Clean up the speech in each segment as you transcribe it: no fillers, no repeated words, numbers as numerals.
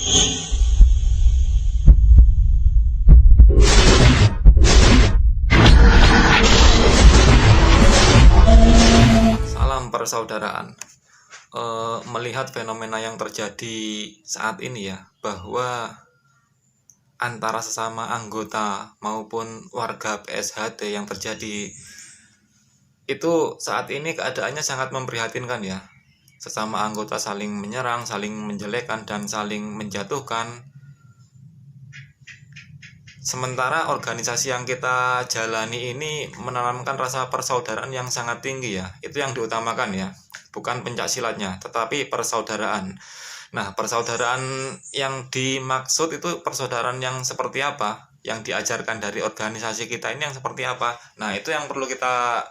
Salam persaudaraan. Melihat fenomena yang terjadi saat ini ya, bahwa antara sesama anggota maupun warga PSHT yang terjadi itu saat ini keadaannya sangat memprihatinkan ya. Sesama anggota saling menyerang, saling menjelekkan, dan saling menjatuhkan. Sementara organisasi yang kita jalani ini menanamkan rasa persaudaraan yang sangat tinggi ya. Itu yang diutamakan ya. Bukan pencaksilatnya, tetapi persaudaraan. Nah, persaudaraan yang dimaksud itu persaudaraan yang seperti apa? Yang diajarkan dari organisasi kita ini yang seperti apa? Nah, itu yang perlu kita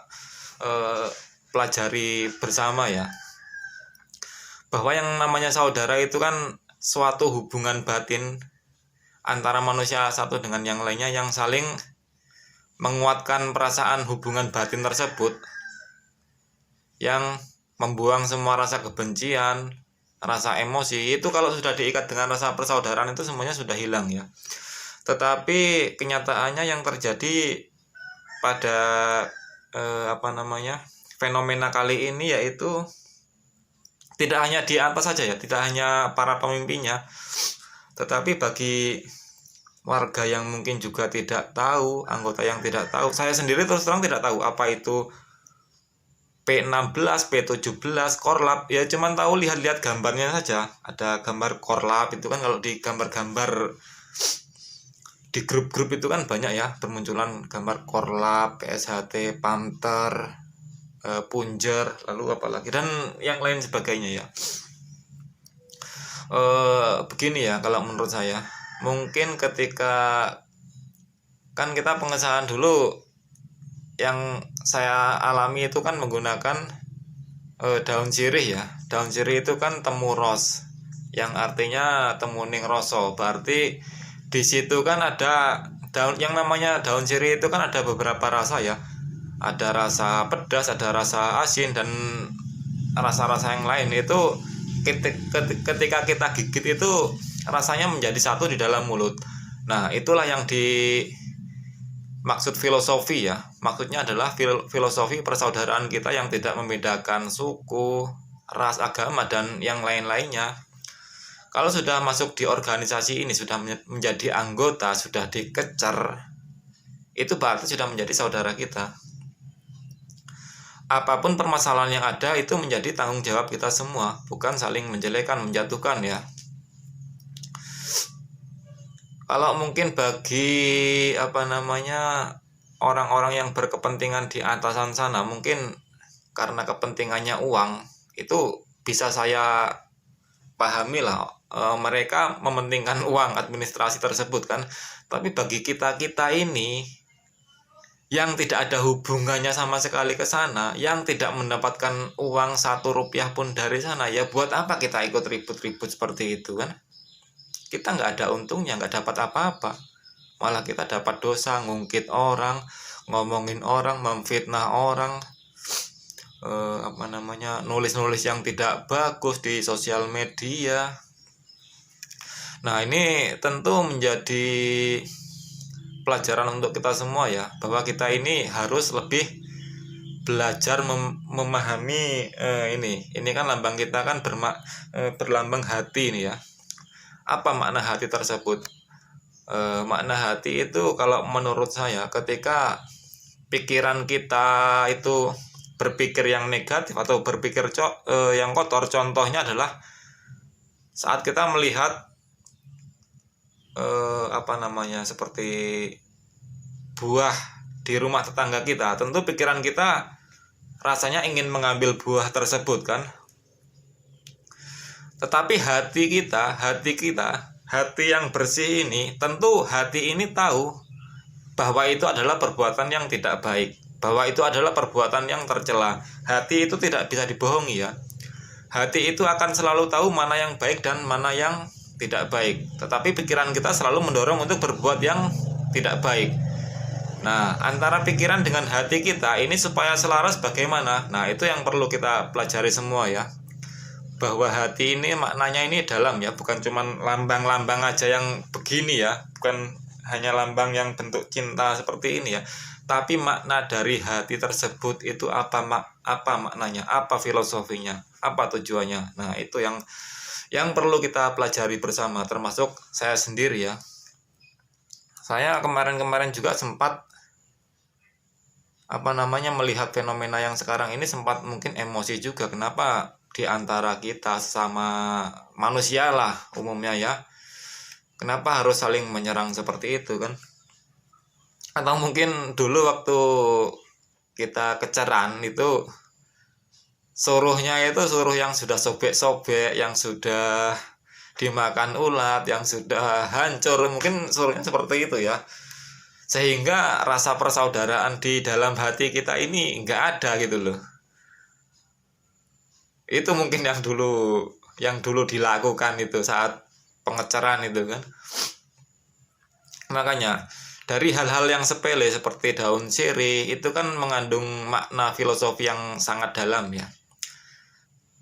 pelajari bersama ya. Bahwa yang namanya saudara itu kan suatu hubungan batin antara manusia satu dengan yang lainnya yang saling menguatkan perasaan hubungan batin tersebut, yang membuang semua rasa kebencian, rasa emosi. Itu kalau sudah diikat dengan rasa persaudaraan itu semuanya sudah hilang ya. Tetapi kenyataannya yang terjadi pada fenomena kali ini yaitu tidak hanya di atas saja ya, tidak hanya para pemimpinnya, tetapi bagi warga yang mungkin juga tidak tahu, anggota yang tidak tahu. Saya sendiri terus terang tidak tahu apa itu P16, P17, Korlap. Ya cuman tahu lihat-lihat gambarnya saja. Ada gambar Korlap itu kan, kalau di gambar-gambar di grup-grup itu kan banyak ya, bermunculan gambar Korlap, PSHT, Panther, Punjer, lalu apa lagi, dan yang lain sebagainya ya. Begini ya, kalau menurut saya, mungkin ketika kan kita pengesahan dulu, yang saya alami itu kan menggunakan daun sirih ya. Daun sirih itu kan temu ros, yang artinya temuning roso. Berarti di situ kan ada daun, yang namanya daun sirih itu kan ada beberapa rasa ya. Ada rasa pedas, ada rasa asin, dan rasa-rasa yang lain. Itu ketika kita gigit itu rasanya menjadi satu di dalam mulut. Nah, itulah yang dimaksud filosofi ya. Maksudnya adalah filosofi persaudaraan kita yang tidak membedakan suku, ras, agama, dan yang lain-lainnya. Kalau sudah masuk di organisasi ini, sudah menjadi anggota, sudah dikecer, itu berarti sudah menjadi saudara kita. Apapun permasalahan yang ada itu menjadi tanggung jawab kita semua, bukan saling menjelekkan, menjatuhkan ya. Kalau mungkin bagi orang-orang yang berkepentingan di atasan sana, mungkin karena kepentingannya uang, itu bisa saya pahami lah. Mereka mementingkan uang administrasi tersebut kan. Tapi bagi kita ini yang tidak ada hubungannya sama sekali ke sana, yang tidak mendapatkan uang 1 rupiah pun dari sana, ya buat apa kita ikut ribut-ribut seperti itu kan? Kita nggak ada untungnya, nggak dapat apa-apa, malah kita dapat dosa, ngungkit orang, ngomongin orang, memfitnah orang, nulis-nulis yang tidak bagus di sosial media. Nah, ini tentu menjadi pelajaran untuk kita semua ya, bahwa kita ini harus lebih belajar memahami ini kan lambang kita kan berlambang hati ini ya. Apa makna hati tersebut? Makna hati itu kalau menurut saya, ketika pikiran kita itu berpikir yang negatif atau berpikir yang kotor, contohnya adalah saat kita melihat seperti buah di rumah tetangga kita, tentu pikiran kita rasanya ingin mengambil buah tersebut kan. Tetapi hati yang bersih ini, tentu hati ini tahu bahwa itu adalah perbuatan yang tidak baik, bahwa itu adalah perbuatan yang tercela. Hati itu tidak bisa dibohongi ya. Hati itu akan selalu tahu mana yang baik dan mana yang tidak baik. Tetapi pikiran kita selalu mendorong untuk berbuat yang tidak baik. Nah, antara pikiran dengan hati kita ini supaya selaras bagaimana? Nah, itu yang perlu kita pelajari semua ya. bahwa hati ini maknanya ini dalam ya, bukan cuman lambang-lambang aja yang begini ya, bukan hanya lambang yang bentuk cinta seperti ini ya, tapi makna dari hati tersebut itu apa maknanya, apa filosofinya, apa tujuannya. Nah, itu yang perlu kita pelajari bersama, termasuk saya sendiri ya. Saya kemarin-kemarin juga sempat melihat fenomena yang sekarang ini, sempat mungkin emosi juga. Kenapa di antara kita sama manusia lah umumnya ya, kenapa harus saling menyerang seperti itu kan? Atau mungkin dulu waktu kita keceran itu suruhnya itu suruh yang sudah sobek-sobek, yang sudah dimakan ulat, yang sudah hancur, mungkin suruhnya seperti itu ya, sehingga rasa persaudaraan di dalam hati kita ini nggak ada gitu loh. Itu mungkin yang dulu dilakukan itu saat pengecaran itu kan. Makanya dari hal-hal yang sepele seperti daun sirih itu kan mengandung makna filosofi yang sangat dalam ya.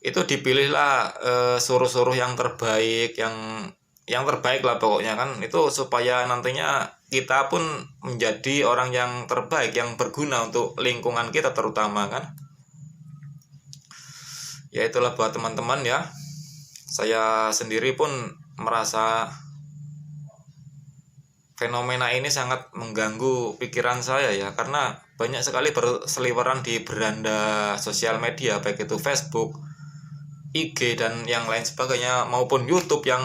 Itu dipilihlah suruh-suruh yang terbaik, yang terbaik lah pokoknya kan, itu supaya nantinya kita pun menjadi orang yang terbaik, yang berguna untuk lingkungan kita terutama kan. Ya itulah buat teman-teman ya, saya sendiri pun merasa fenomena ini sangat mengganggu pikiran saya ya, karena banyak sekali berseliweran di beranda sosial media, baik itu Facebook, IG dan yang lain sebagainya, maupun YouTube, yang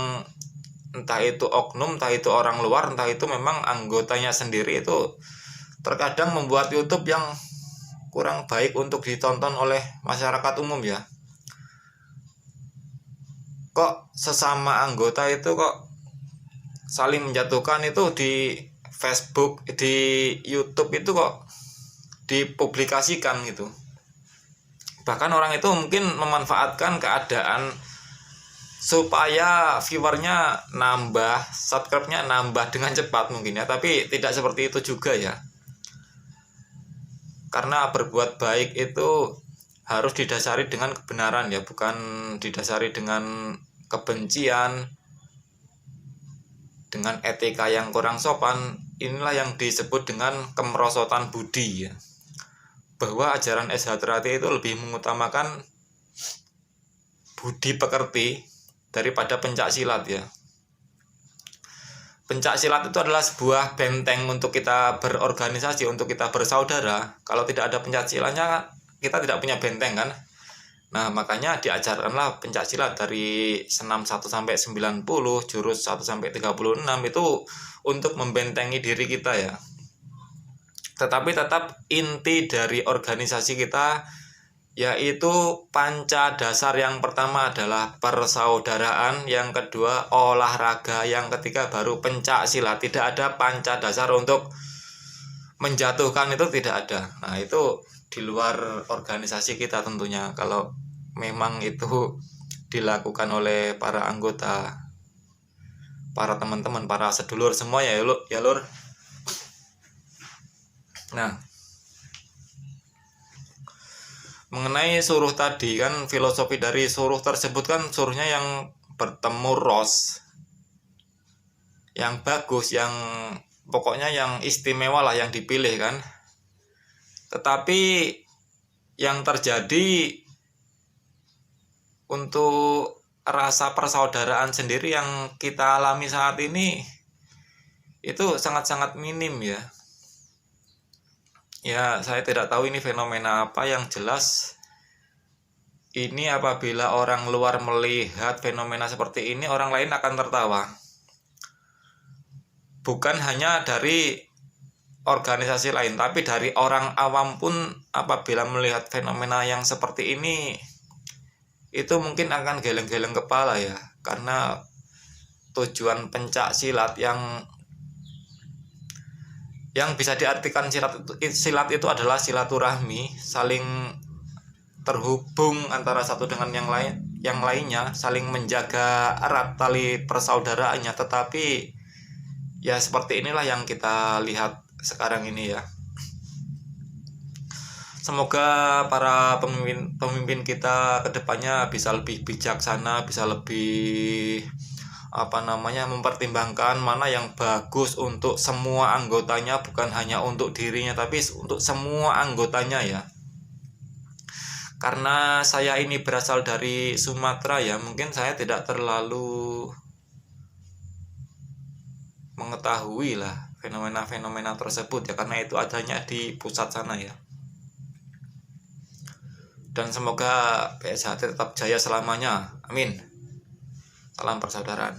entah itu oknum, entah itu orang luar, entah itu memang anggotanya sendiri, itu terkadang membuat YouTube yang kurang baik untuk ditonton oleh masyarakat umum ya. Kok sesama anggota itu kok saling menjatuhkan itu di Facebook, di YouTube itu kok dipublikasikan gitu. Bahkan orang itu mungkin memanfaatkan keadaan supaya viewernya nambah, subscribe-nya nambah dengan cepat mungkin ya, tapi tidak seperti itu juga ya. Karena berbuat baik itu harus didasari dengan kebenaran ya, bukan didasari dengan kebencian, dengan etika yang kurang sopan. Inilah yang disebut dengan kemerosotan budi ya, bahwa ajaran SH Trate itu lebih mengutamakan budi pekerti daripada pencak silat ya. Pencak silat itu adalah sebuah benteng untuk kita berorganisasi, untuk kita bersaudara. Kalau tidak ada pencak silatnya, kita tidak punya benteng kan. Nah, makanya diajarkanlah pencak silat dari senam 1 sampai 90, jurus 1 sampai 36 itu untuk membentengi diri kita ya. Tetapi tetap inti dari organisasi kita yaitu panca dasar. Yang pertama adalah persaudaraan, yang kedua olahraga, yang ketiga baru pencak silat. Tidak ada panca dasar untuk menjatuhkan, itu tidak ada. Nah, itu di luar organisasi kita tentunya, kalau memang itu dilakukan oleh para anggota, para teman-teman, para sedulur semua ya lur. Nah, mengenai suruh tadi kan, filosofi dari suruh tersebut kan, suruhnya yang bertemu ros, yang bagus, yang pokoknya yang istimewa lah yang dipilih kan. Tetapi yang terjadi untuk rasa persaudaraan sendiri yang kita alami saat ini itu sangat-sangat minim ya. Ya, saya tidak tahu ini fenomena apa, yang jelas ini apabila orang luar melihat fenomena seperti ini, orang lain akan tertawa. Bukan hanya dari organisasi lain, tapi dari orang awam pun apabila melihat fenomena yang seperti ini, itu mungkin akan geleng-geleng kepala ya. Karena tujuan pencak silat yang bisa diartikan silat itu adalah silaturahmi, saling terhubung antara satu dengan yang lainnya, saling menjaga erat tali persaudaraannya. Tetapi ya seperti inilah yang kita lihat sekarang ini ya. Semoga para pemimpin kita kedepannya bisa lebih bijaksana, bisa lebih mempertimbangkan mana yang bagus untuk semua anggotanya, bukan hanya untuk dirinya tapi untuk semua anggotanya ya. Karena saya ini berasal dari Sumatera ya, mungkin saya tidak terlalu mengetahui lah fenomena-fenomena tersebut ya, karena itu adanya di pusat sana ya. Dan semoga PSHT tetap jaya selamanya. Amin. Salam persaudaraan.